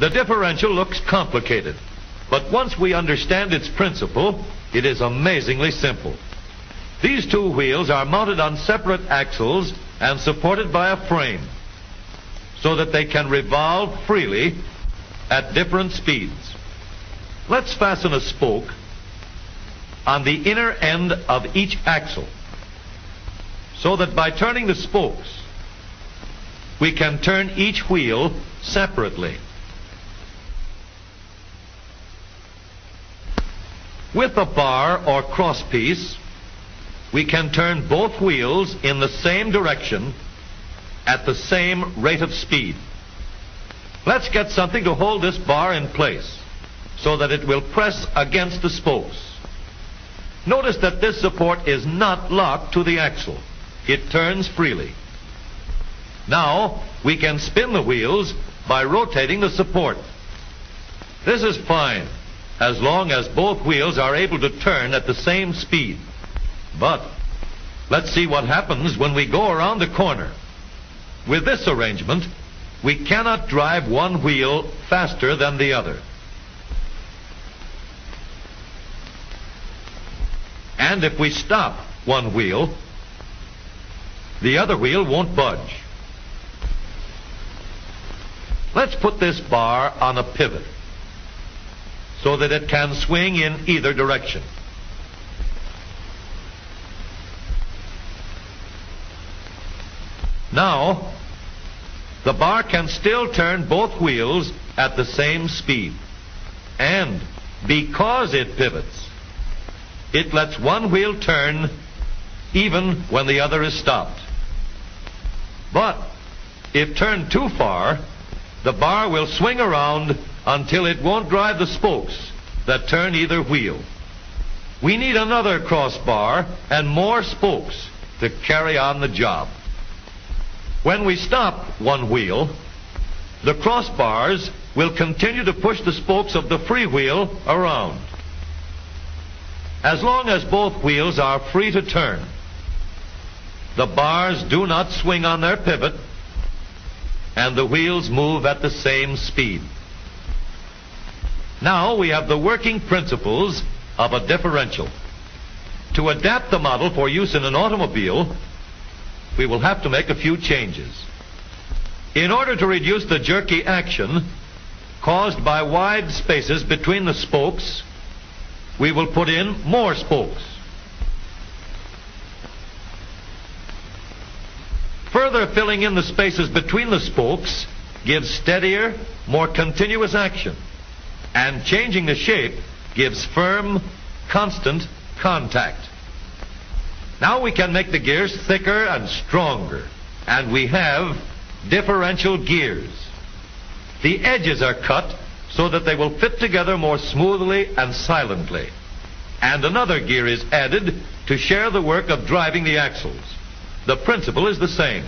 The differential looks complicated, but once we understand its principle, it is amazingly simple. These two wheels are mounted on separate axles and supported by a frame, so that they can revolve freely at different speeds. Let's fasten a spoke on the inner end of each axle, so that by turning the spokes, we can turn each wheel separately. With a bar or crosspiece, we can turn both wheels in the same direction at the same rate of speed. Let's get something to hold this bar in place so that it will press against the spokes. Notice that this support is not locked to the axle. It turns freely. Now we can spin the wheels by rotating the support. This is fine as long as both wheels are able to turn at the same speed. But let's see what happens when we go around the corner. With this arrangement, we cannot drive one wheel faster than the other. And if we stop one wheel, the other wheel won't budge. Let's put this bar on a pivot so that it can swing in either direction. Now, the bar can still turn both wheels at the same speed. And because it pivots, it lets one wheel turn even when the other is stopped. But if turned too far, the bar will swing around until it won't drive the spokes that turn either wheel. We need another crossbar and more spokes to carry on the job. When we stop one wheel, the crossbars will continue to push the spokes of the free wheel around. As long as both wheels are free to turn, the bars do not swing on their pivot, and the wheels move at the same speed. Now we have the working principles of a differential. To adapt the model for use in an automobile, we will have to make a few changes. In order to reduce the jerky action caused by wide spaces between the spokes, we will put in more spokes. Further filling in the spaces between the spokes gives steadier, more continuous action, and changing the shape gives firm, constant contact. Now we can make the gears thicker and stronger, and we have differential gears. The edges are cut so that they will fit together more smoothly and silently, and another gear is added to share the work of driving the axles. The principle is the same.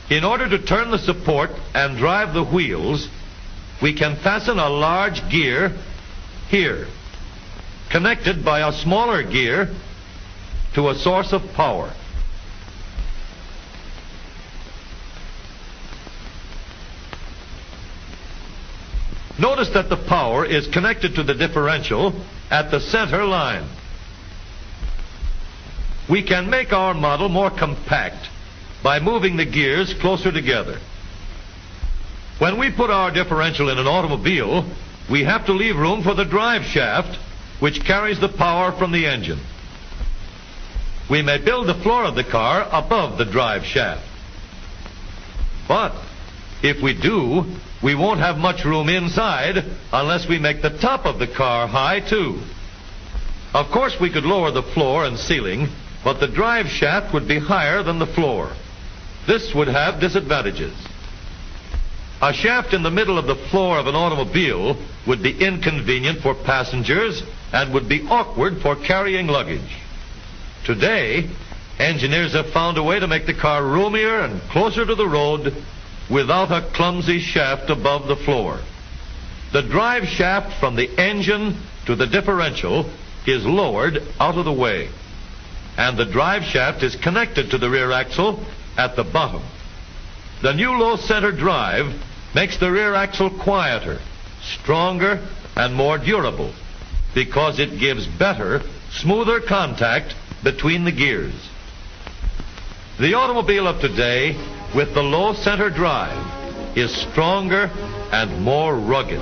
In order to turn the support and drive the wheels, we can fasten a large gear here, connected by a smaller gear to a source of power. Notice that the power is connected to the differential at the center line. We can make our model more compact by moving the gears closer together. When we put our differential in an automobile, we have to leave room for the drive shaft, which carries the power from the engine. We may build the floor of the car above the drive shaft. But if we do, we won't have much room inside unless we make the top of the car high too. Of course, we could lower the floor and ceiling, but the drive shaft would be higher than the floor. This would have disadvantages. A shaft in the middle of the floor of an automobile would be inconvenient for passengers and would be awkward for carrying luggage. Today, engineers have found a way to make the car roomier and closer to the road without a clumsy shaft above the floor. The drive shaft from the engine to the differential is lowered out of the way, and the drive shaft is connected to the rear axle at the bottom. The new low center drive makes the rear axle quieter, stronger, and more durable because it gives better, smoother contact between the gears. The automobile of today, with the low center drive, is stronger and more rugged.